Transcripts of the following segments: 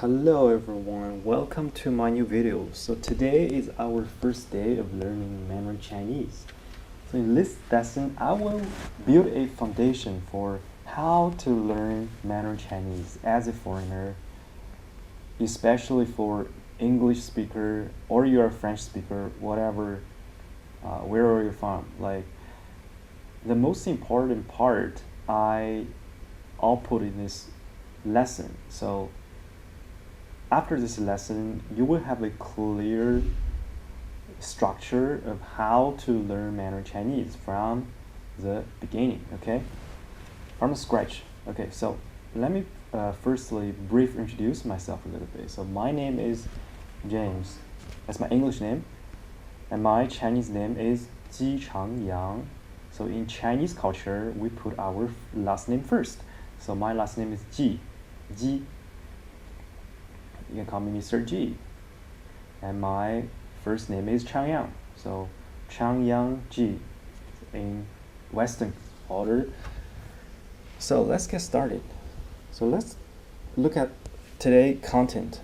Hello everyone, welcome to my new video. So today is our first day of learning Mandarin Chinese. So in this lesson, I will build a foundation for how to learn Mandarin Chinese as a foreigner, especially for English speaker or you're a French speaker, whatever, where are you from? Like the most important part I'll put in this lesson. So after this lesson, you will have a clear structure of how to learn Mandarin Chinese from the beginning, okay? From the scratch. Okay, so let me firstly brief introduce myself a little bit. So my name is James. That's my English name. And my Chinese name is Ji Changyang. So in Chinese culture, we put our last name first. So my last name is Ji. Ji. You can call me Mr. G. And my first name is Changyang. So Changyang Ji in Western order. So let's get started. So let's look at today's content.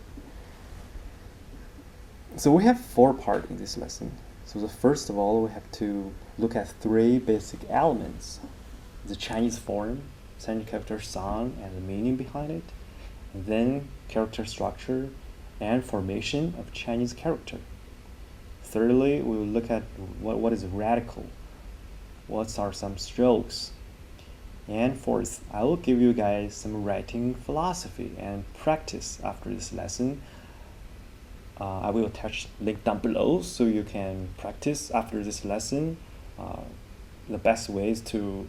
So we have 4 parts in this lesson. So the first of all, we have to look at 3 basic elements: the Chinese form, Chinese character sound, and the meaning behind it. And then character structure and formation of Chinese character. Thirdly, we will look at what is radical, what are some strokes. And fourth, I will give you guys some writing philosophy and practice after this lesson. I will attach link down below so you can practice after this lesson the best ways to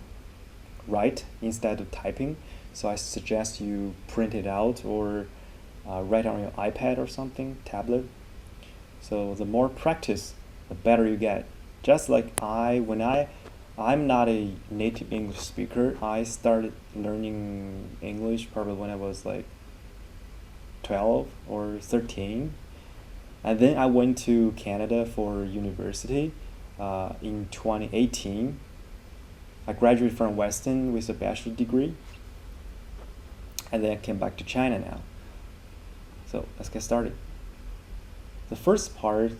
write instead of typing. So I suggest you print it out or write on your iPad or something, tablet. So the more practice, the better you get. Just like I'm not a native English speaker. I started learning English probably when I was like 12 or 13. And then I went to Canada for university in 2018. I graduated from Western with a bachelor's degree. And then I came back to China now. So let's get started. The first part,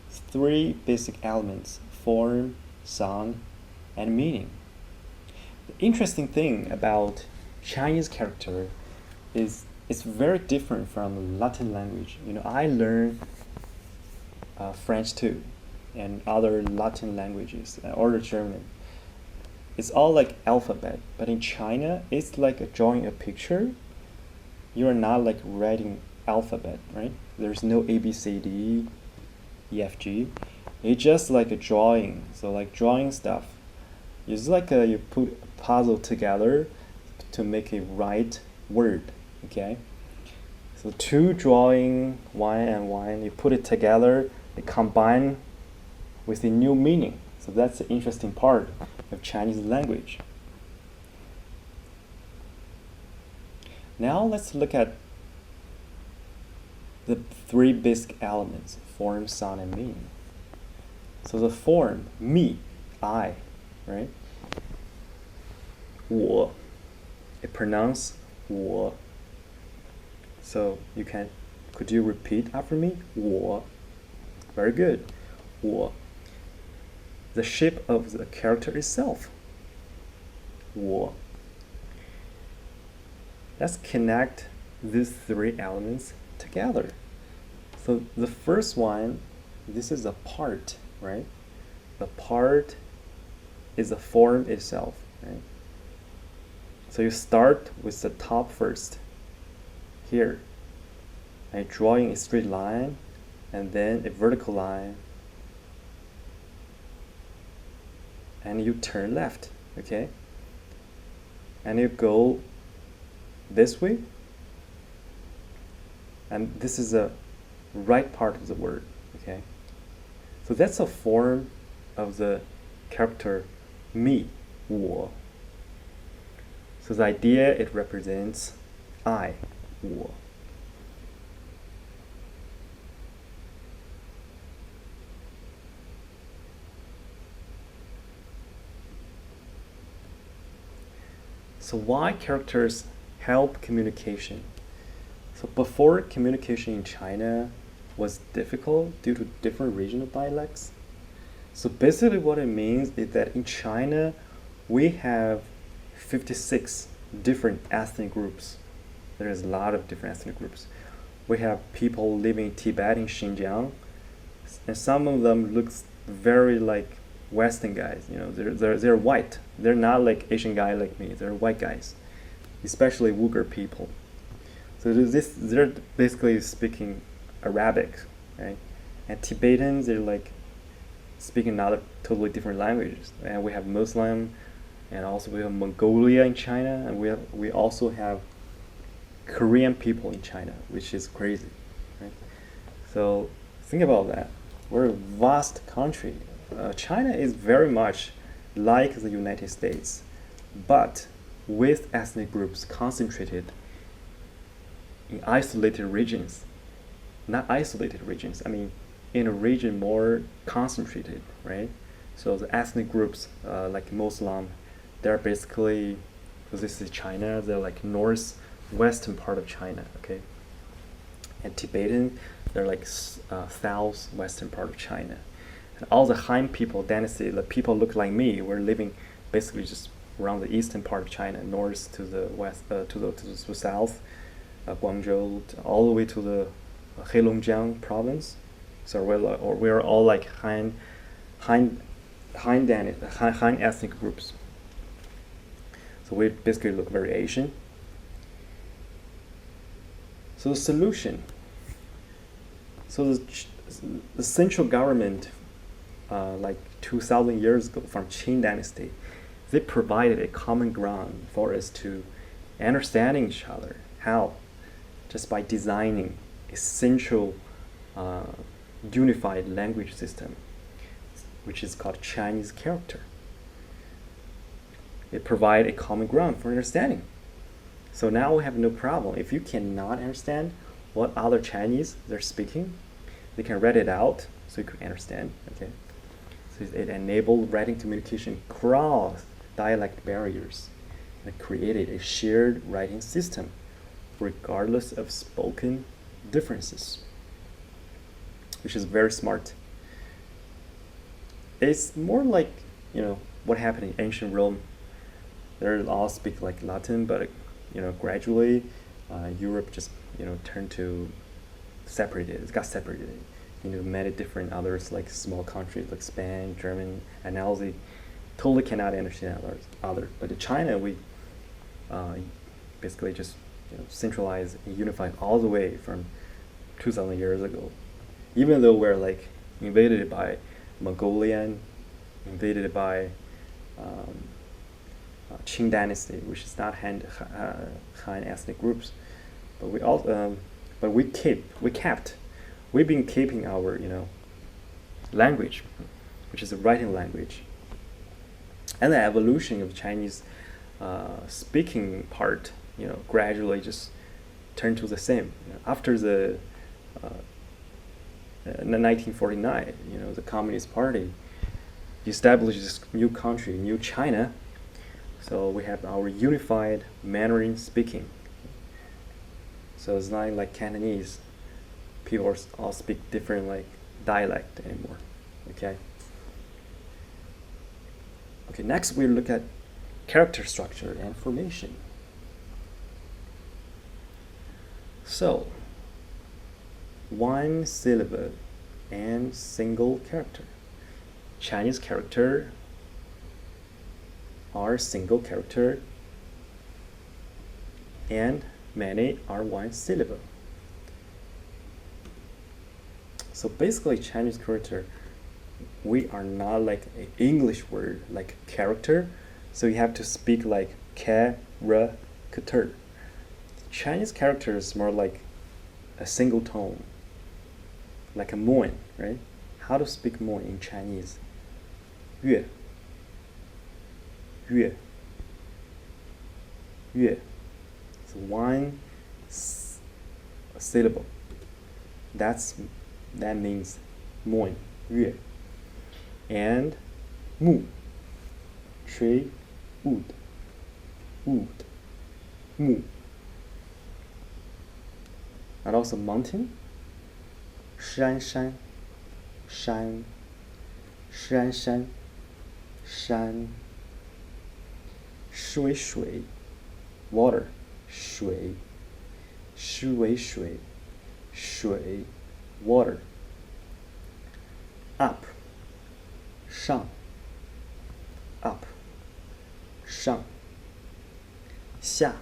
3 basic elements: form, sound, and meaning. The interesting thing about Chinese character is it's very different from Latin language. You know, I learned French too, and other Latin languages, or German. It's all like alphabet, but in China, it's like drawing a picture. You are not like writing alphabet, right? There's no A, B, C, D, E, F, G. It's just like a drawing. So like drawing stuff. It's like you put a puzzle together to make a right word, okay? So 2 drawing, 1 and 1, you put it together, it combine with a new meaning. So that's the interesting part of Chinese language. Now let's look at the 3 basic elements: form, sound, and meaning. So the form, me, I, right? 我, it pronounced 我. So could you repeat after me? 我. Very good. 我. The shape of the character itself. 我. Let's connect these 3 elements together. So the first one, this is a part, right? The part is the form itself, right? So you start with the top first. Here, I'm drawing a straight line and then a vertical line, and you turn left, okay? And you go this way, and this is the right part of the word, okay? So that's a form of the character me, 我. So the idea, it represents I, 我. So why characters help communication? So before, communication in China was difficult due to different regional dialects. So basically what it means is that in China, we have 56 different ethnic groups. There is a lot of different ethnic groups. We have people living in Tibet, in Xinjiang, and some of them looks very like Western guys. You know, they're white. They're not like Asian guy like me. They're white guys, especially Uyghur people. So they're basically speaking Arabic, right? And Tibetans, they're like speaking another totally different languages. And we have Muslim, and also we have Mongolia in China, and we also have Korean people in China, which is crazy, right? So think about that. We're a vast country. China is very much like the United States, but with ethnic groups concentrated in isolated regions. Not isolated regions, I mean in a region more concentrated, right? So the ethnic groups like Muslim, they're basically, so this is China, they're like northwestern part of China, okay? And Tibetan, they're like southwestern part of China. And all the Han people dynasty, the people look like me, were living basically just around the eastern part of China, north to the west, to the south, Guangzhou, all the way to the Heilongjiang province. So we're all like Han ethnic groups. So we basically look very Asian. So the solution. So the central government, like 2,000 years ago from Qing dynasty, they provided a common ground for us to understanding each other. How? Just by designing a central unified language system, which is called Chinese character. It provides a common ground for understanding. So now we have no problem. If you cannot understand what other Chinese they're speaking, they can write it out so you can understand. Okay. So it enabled writing communication across dialect barriers and created a shared writing system regardless of spoken differences, which is very smart. It's more like, you know, what happened in ancient Rome. They all speak like Latin, but you know, gradually Europe just, you know, turned to separated. It got separated into many different others, like small countries like Spain, German, and now they totally cannot understand others. But in China, we basically just, you know, centralized and unified all the way from 2,000 years ago. Even though we're like invaded by Mongolian, invaded by Qing dynasty, which is not Han ethnic groups, but we've been keeping our, you know, language, which is a writing language, and the evolution of Chinese speaking part, you know, gradually just turned to the same. You know, after the 1949, you know, the Communist Party established this new country, New China. So we have our unified Mandarin speaking. So it's not like Cantonese. People all speak different like dialect anymore. Okay. Okay. Next, we look at character structure and formation. So, one syllable and single character. Chinese character are single character and many are one syllable. So basically Chinese character, we are not like an English word like character, so you have to speak like character. Chinese character is more like a single tone, like a moan, right? How to speak moan in Chinese? Yue. Yue. Yue. So one syllable. That means moan, yue. And mu, shui, wood, mu. And also mountain, 山山山山山山，水水 water 水，水水水 water。 up 上 up 上，下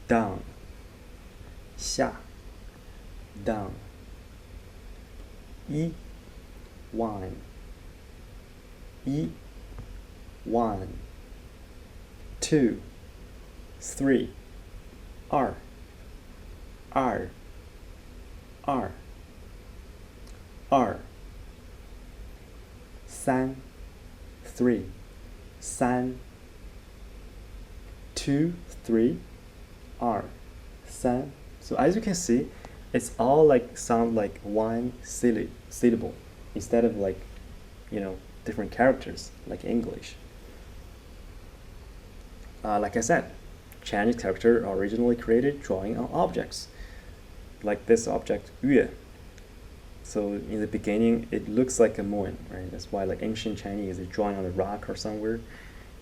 down 下 down， 一 one 一 one， two three 二二二二，三 three 三， two three 二三。 So as you can see, it's all like sound like one syllable instead of like, you know, different characters like English. Like I said, Chinese character originally created drawing on objects, like this object 月. So in the beginning, it looks like a moon, right? That's why like ancient Chinese is drawing on a rock or somewhere,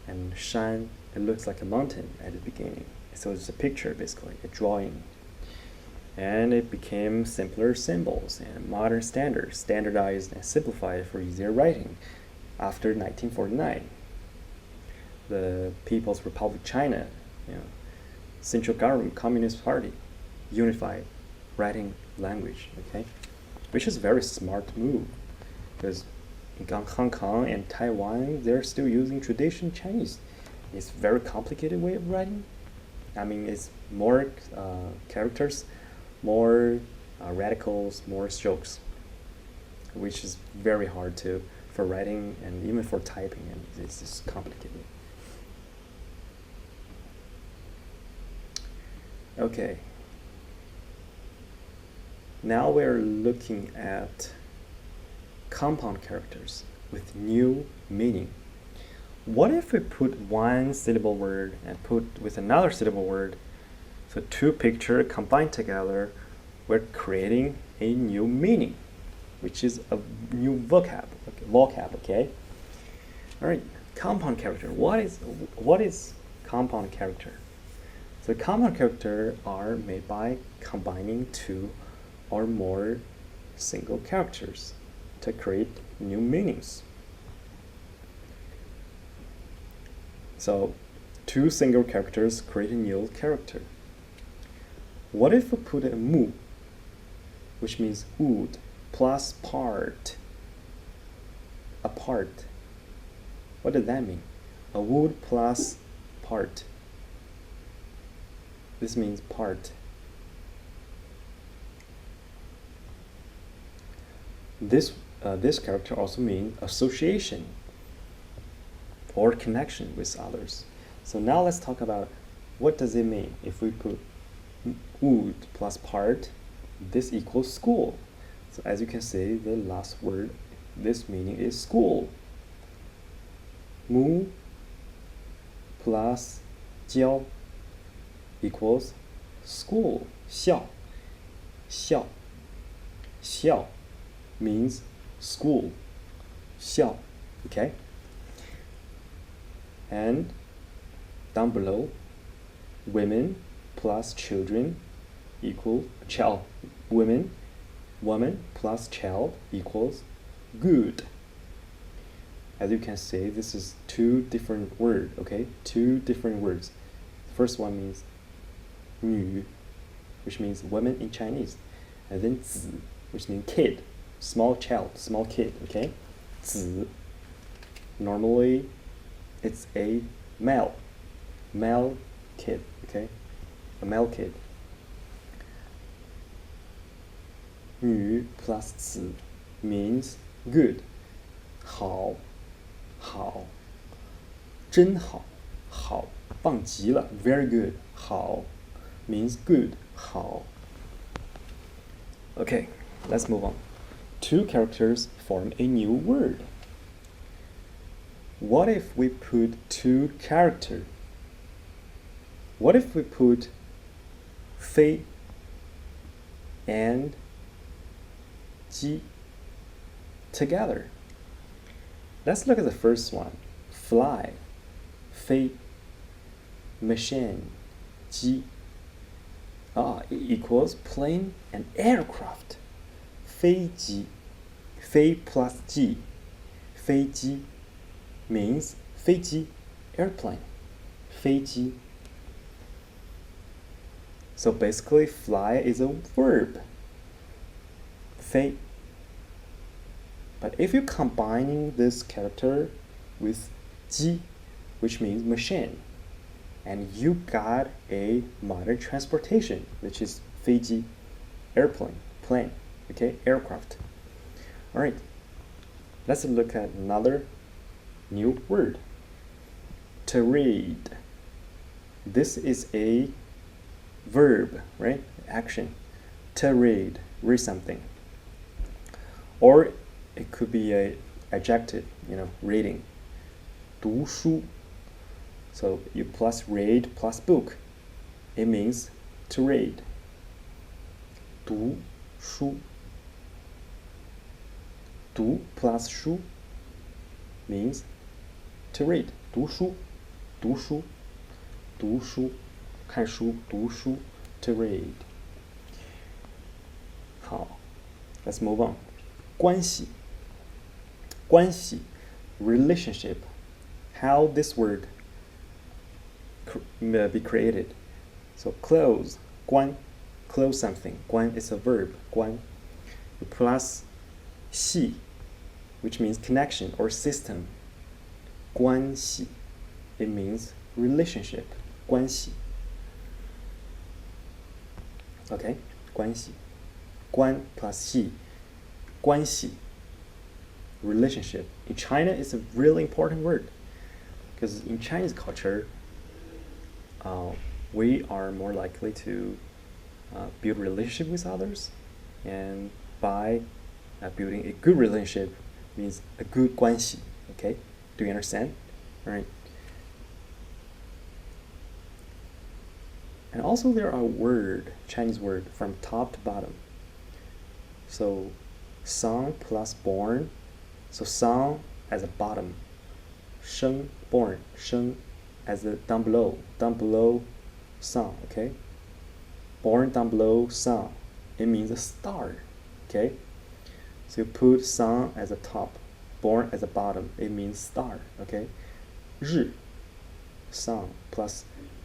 and shan, it looks like a mountain at the beginning. So it's a picture, basically, a drawing. And it became simpler symbols and modern standards, standardized and simplified for easier writing after 1949. The People's Republic of China, you know, Central Government Communist Party, unified writing language, okay? Which is a very smart move, because in Hong Kong and Taiwan, they're still using traditional Chinese. It's a very complicated way of writing. I mean, it's more characters, more radicals, more strokes, which is very hard for writing and even for typing, and it's just complicated. Okay. Now we're looking at compound characters with new meaning. What if we put one syllable word and put with another syllable word? So two pictures combined together, we're creating a new meaning, which is a new vocab, okay? All right, compound character. What is compound character? So compound character are made by combining two or more single characters to create new meanings. So two single characters create a new character. What if we put a mu, which means wood, plus part, a part? What does that mean? A wood plus part. This means part. This character also means association or connection with others. So now let's talk about what does it mean if we put wood plus part. This equals school. So as you can see, the last word, this meaning is school. Mu plus jiao equals school. Xiao. Xiao. Xiao means school. Xiao. Okay? And down below, women plus children equal child. Women plus child equals good. As you can see, this is two different words, okay? Two different words. First one means 女, which means woman in Chinese. And then 子, which means kid, small child, small kid, okay? 子, normally it's a male kid, okay? A male kid. 女 plus 子 means good. 好 真好 棒极了 very good. 好 means good. 好. Okay, let's move on. Two characters form a new word. What if we put two characters? What if we put 非 and 鸡 together. Let's look at the first one. Fly, 飞, machine, 机. It equals plane and aircraft. 飞机, 飞 plus 机, 飞机 means 飞机, airplane, 飞机. So basically, fly is a verb. 飞. But if you're combining this character with 机, which means machine, and you got a modern transportation, which is 飞机, airplane, plane, okay, aircraft. All right, let's look at another new word. Tirade. This is a verb, right? Action. Tirade, read something. Or it could be a adjective, reading. 读书. So you plus read plus book. It means to read. 读书. 读 plus 书 means to read. 读书. 读书. 读书. 看书. 读书. To read. 好, let's move on. 关系. 关系, relationship. How this word be created. So close, 关, close something. 关 is a verb, 关. Plus 系, which means connection or system. 关系, it means relationship. 关系. Okay, 关系. 关 plus 系, 关系. Relationship. In China, it's a really important word because in Chinese culture, we are more likely to build relationship with others, and by building a good relationship means a good 关系. Okay, do you understand? All right. And also there are Chinese word from top to bottom. So song plus born. So song as a bottom. 生 born. 生 as a down below song. Okay. Born down below song. It means a star. Okay. So you put song as a top, born as a bottom. It means star. Okay. 日 song plus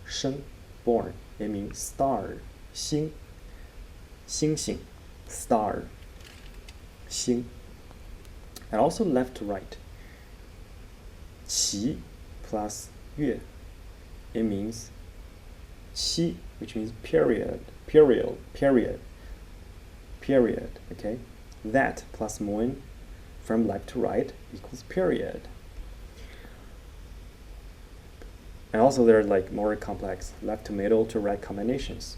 生 born. It means star. 星 星星 star. 星. And also left to right. 齐 plus 月. It means 期, which means period. Okay. That plus moon from left to right equals period. And also there are like more complex left to middle to right combinations,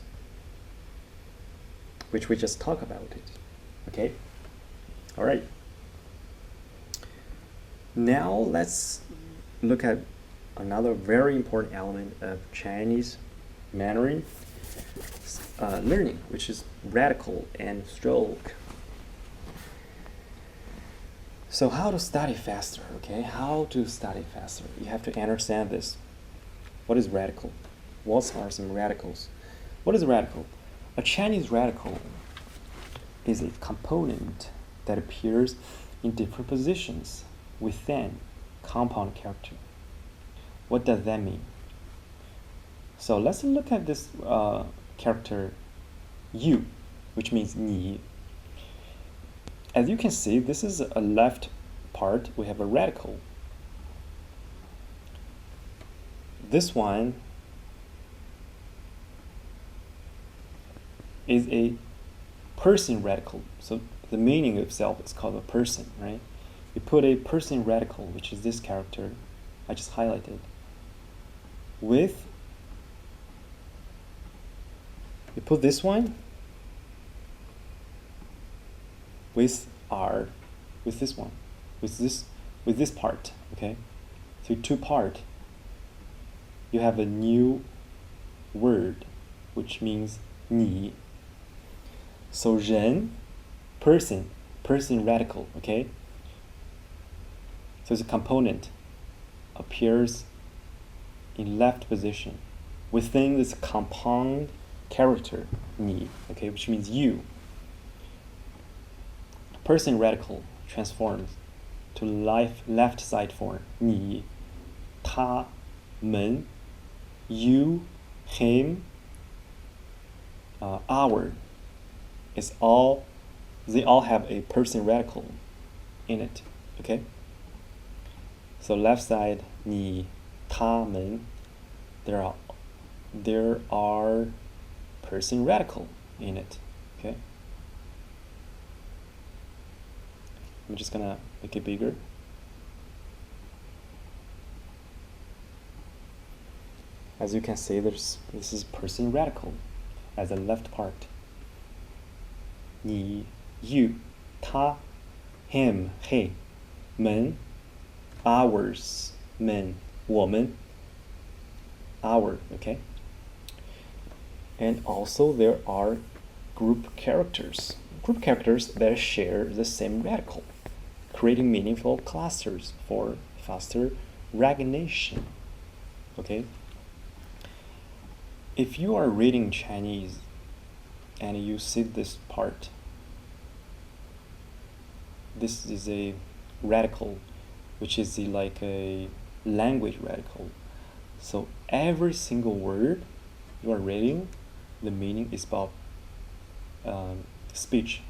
which we just talked about it. Okay. All right. Now let's look at another very important element of Chinese Mandarin learning, which is radical and stroke. So how to study faster, okay? How to study faster? You have to understand this. What is radical? What are some radicals? What is a radical? A Chinese radical is a component that appears in different positions within compound character. What does that mean? So let's look at this character you, which means 你. As you can see, this is a left part. We have a radical. This one is a person radical. So the meaning itself is called a person, right? You put a person radical, which is this character I just highlighted, with, you put this one with this one, with this part, okay? So two part, you have a new word, which means 你. So 人 person radical, okay? So it's a component appears in left position within this compound character 你, okay, which means you. Person radical transforms to left side form 你, 他, 们, you, him, our. They all have a person radical in it, okay? So left side 你, 他们, there are person radical in it, okay? I'm just gonna make it bigger. As you can see, this is person radical as the left part. 你, you, 他, him, he, 们, ours, 们, 我们, our, okay? And also there are group characters. Group characters that share the same radical, creating meaningful clusters for faster recognition, okay? If you are reading Chinese and you see this part, this is a radical, which is like a language radical. So every single word you are reading, the meaning is about speech.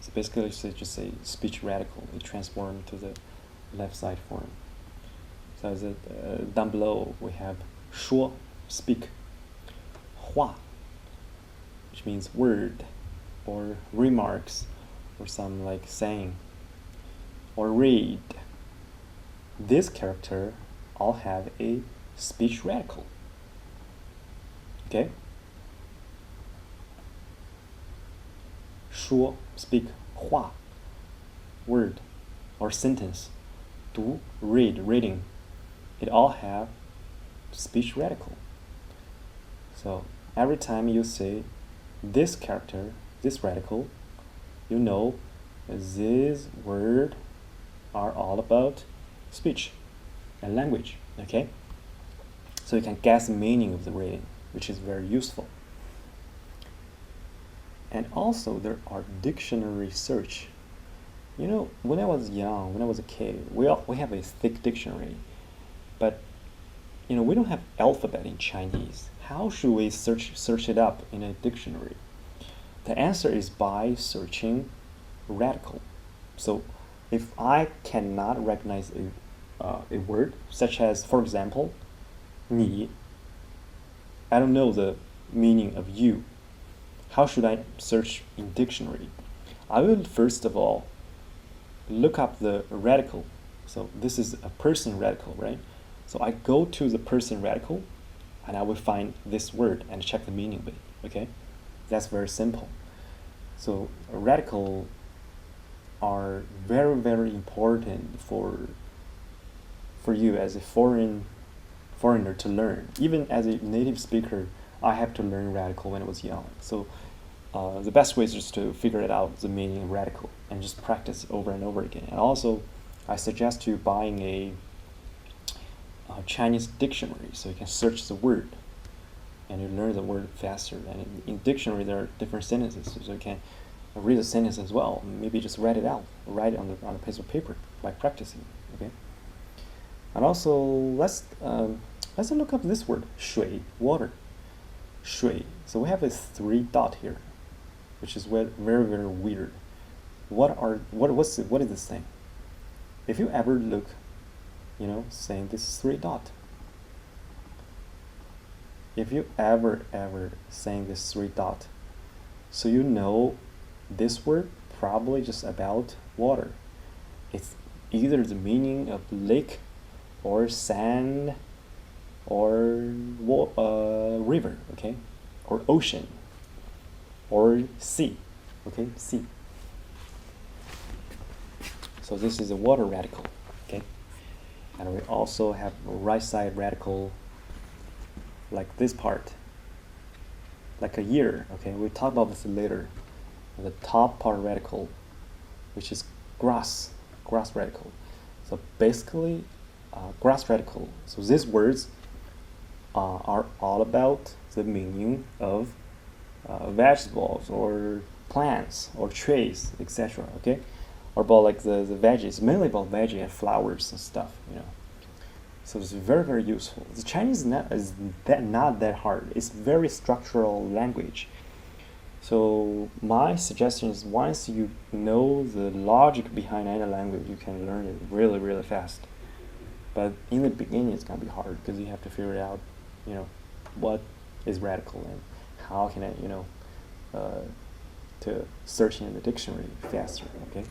So basically, it's just a speech radical. It transforms to the left side form. So as down below, we have 说, speak, 话, which means word or remarks or some like saying, or read. This character all have a speech radical, okay? 说, speak, 话, word or sentence, 读, read, reading. It all have speech radical. So every time you see this character, this radical, you know these words are all about speech and language, okay? So you can guess the meaning of the reading, which is very useful. And also there are dictionary search. You know, when I was young, when I was a kid, we have a thick dictionary, but you know, we don't have alphabet in Chinese. How should we search it up in a dictionary? The answer is by searching radical. So if I cannot recognize a word, such as, for example, 你, I don't know the meaning of you. How should I search in dictionary? I will first of all look up the radical. So this is a person radical, right? So I go to the person radical and I will find this word and check the meaning of it, okay? That's very simple. So radical are very, very important for you as a foreigner to learn. Even as a native speaker, I have to learn radical when I was young. So the best way is just to figure it out, the meaning of radical, and just practice over and over again. And also, I suggest you buying a Chinese dictionary so you can search the word and you learn the word faster. And in dictionary there are different sentences, so you can read the sentence as well. Maybe just write it out, write it on a piece of paper by practicing. Okay. And also let's look up this word, 水, water. 水. So we have a 3 dot here, which is very, very weird. What is this thing? If you ever look, you know, saying this is 3 dot. If you ever saying this 3 dot, so you know this word probably just about water. It's either the meaning of lake or sand or river, okay, or ocean or sea, okay, sea. So this is a water radical, okay. And we also have a right side radical, like this part, like a year, okay. We'll talk about this later. the top part radical, which is grass radical. So basically, grass radical. So these words are all about the meaning of vegetables or plants or trees, etc. Okay, or about like the veggies, mainly about veggie and flowers and stuff. So it's very, very useful. The Chinese is not that hard. It's very structural language. So my suggestion is once you know the logic behind any language, you can learn it really, really fast. But in the beginning, it's gonna be hard because you have to figure out, what is radical and how can I, to search in the dictionary faster. Okay.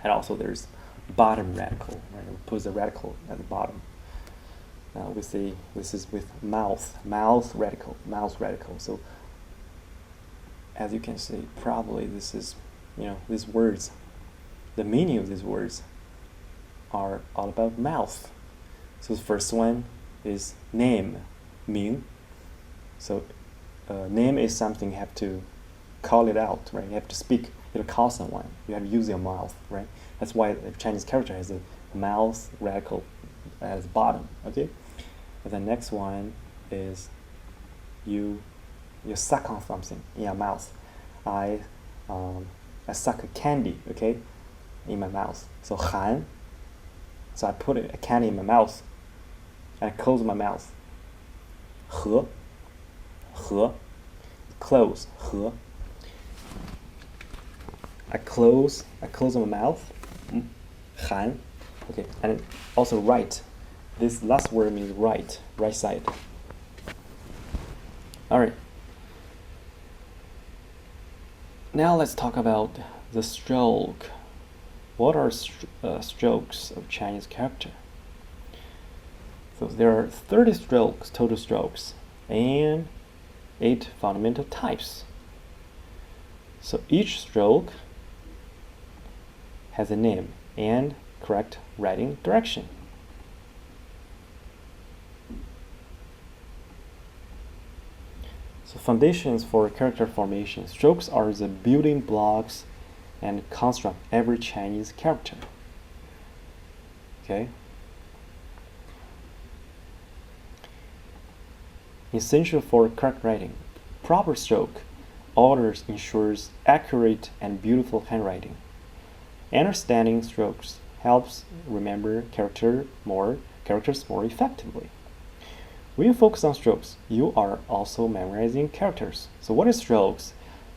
And also there's bottom radical, right? We put the radical at the bottom. We see this is with mouth radical. So as you can see, probably this is, these words, the meaning of these words are all about mouth. So the first one is name, 名. So name is something you have to call it out, right? You have to speak, you have to call someone. You have to use your mouth, right? That's why the Chinese character has a mouth radical at the bottom, okay? And the next one is you suck on something in your mouth. I suck a candy, okay, in my mouth. So 含. So I put a candy in my mouth and I close my mouth. 合. Close. 合. I close my mouth. 含. Okay, and also right. This last word means right side. All right. Now let's talk about the stroke. What are strokes of Chinese character? So there are 30 strokes, total strokes, and 8 fundamental types. So each stroke has a name and correct writing direction. So foundations for character formation. Strokes are the building blocks and construct every Chinese character. Okay. Essential for correct writing. Proper stroke orders ensures accurate and beautiful handwriting. Understanding strokes helps remember characters more effectively. When you focus on strokes, you are also memorizing characters. So what is strokes?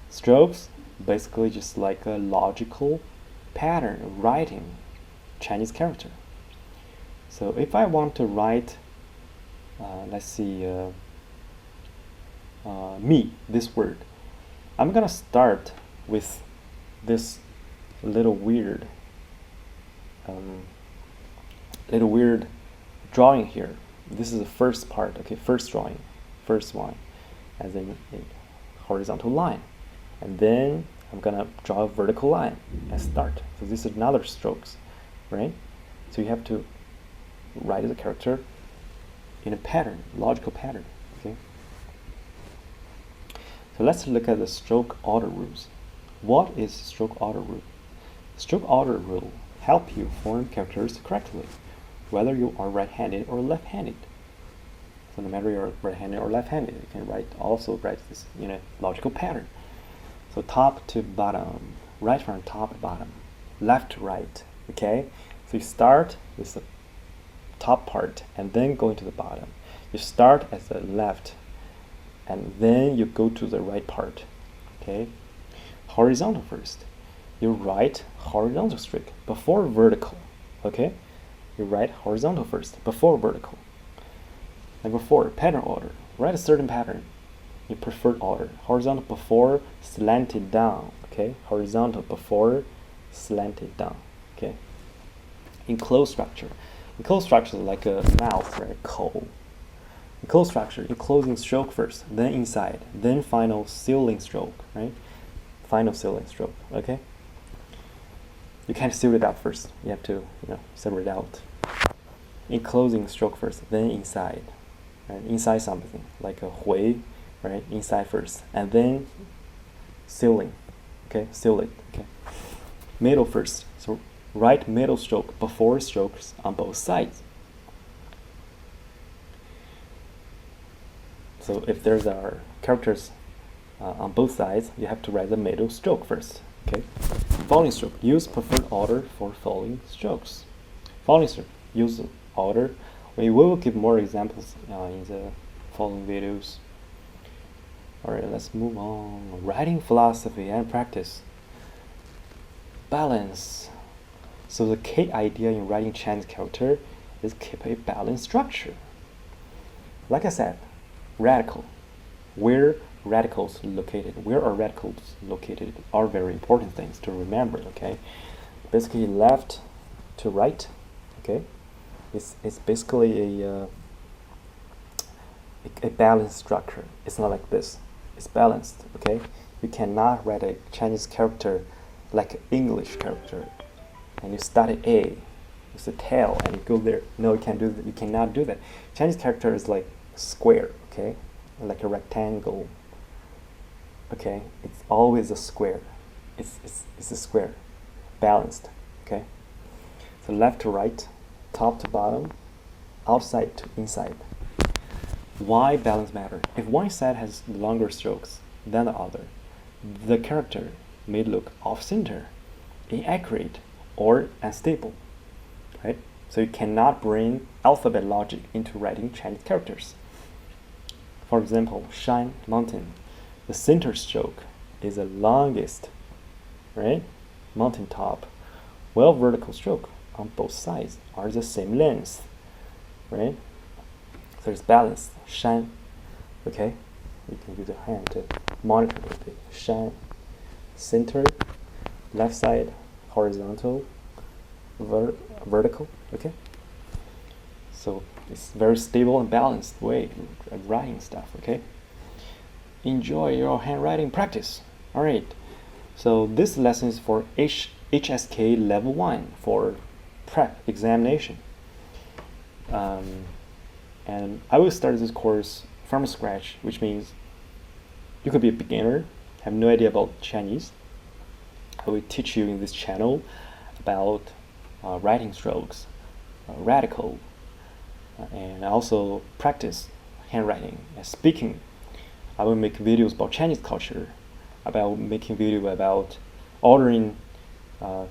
Strokes basically just like a logical pattern of writing Chinese character. So if I want to write, let's see, me, this word, I'm gonna start with this little weird drawing here. This is the first part, okay, first drawing, first one, as in a horizontal line. And then I'm gonna draw a vertical line and start. So this is another strokes, right? So you have to write the character in a pattern, logical pattern, okay? So let's look at the stroke order rules. What is stroke order rule? Stroke order rule help you form characters correctly, whether you are right-handed or left-handed. So no matter you're right-handed or left-handed, you can also write this in a logical pattern. So top to bottom, right from top to bottom, left to right, okay? So you start with the top part and then go into the bottom. You start at the left and then you go to the right part, okay? Horizontal first. You write horizontal streak before vertical, okay? You write horizontal first before vertical. Number 4, pattern order. Write a certain pattern in preferred order. Horizontal before slanted down, okay? Horizontal before slanted down, okay? Enclosed structure. Enclosed structure is like a mouth, right? 口. Enclosed structure, enclosing stroke first, then inside, then final sealing stroke, right? Final sealing stroke, okay? You can't seal it out first. You have to, separate it out. Enclosing stroke first, then inside, right? Inside something, like a hui, right? Inside first, and then sealing, Okay, seal it. Okay. Middle first. So write middle stroke before strokes on both sides. So if there's our characters on both sides, you have to write the middle stroke first. Okay. Following stroke. Use preferred order for following strokes. Following stroke. Use order. We will give more examples in the following videos. Alright, let's move on. Writing philosophy and practice. Balance. So the key idea in writing Chinese character is keep a balanced structure. Like I said, radical. Where radicals located? Where are radicals located are very important things to remember. Okay, basically left to right. Okay, it's basically a balanced structure. It's not like this. It's balanced. Okay, you cannot write a Chinese character like an English character, and you start at A, it's a tail, and you go there. No, you can't do that. You cannot do that. Chinese character is like square. Okay, like a rectangle. Okay, it's always a square. It's a square, balanced. Okay, so left to right, top to bottom, outside to inside. Why balance matter? If one side has longer strokes than the other, the character may look off-center, inaccurate, or unstable. Right? So you cannot bring alphabet logic into writing Chinese characters. For example, Shan, mountain. The center stroke is the longest, right? Mountain top. While vertical stroke on both sides are the same length, right? So it's balanced. Shan, okay? You can use a hand to monitor a little bit. Shan, center, left side, horizontal, vertical, okay? So it's very stable and balanced way of writing stuff, okay? Enjoy your handwriting practice. All right. So this lesson is for HSK level 1 for prep examination. And I will start this course from scratch, which means you could be a beginner, have no idea about Chinese. I will teach you in this channel about writing strokes, radical, and also practice handwriting and speaking. I will make videos about Chinese culture, about making video about ordering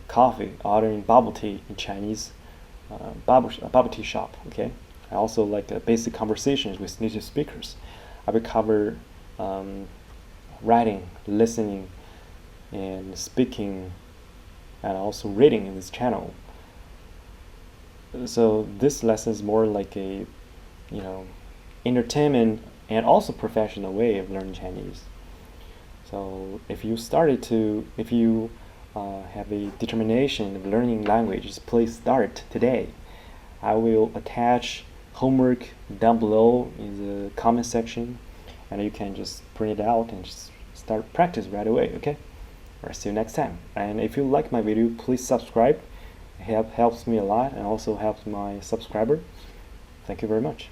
coffee, ordering bubble tea in Chinese bubble tea shop. Okay, I also like basic conversations with native speakers. I will cover writing, listening, and speaking, and also reading in this channel. So this lesson is more like a, entertainment and also professional way of learning Chinese. So if you have a determination of learning languages, please start today. I will attach homework down below in the comment section, and you can just print it out and just start practice right away. Okay? All right, see you next time. And if you like my video, please subscribe. It helps me a lot and also helps my subscriber. Thank you very much.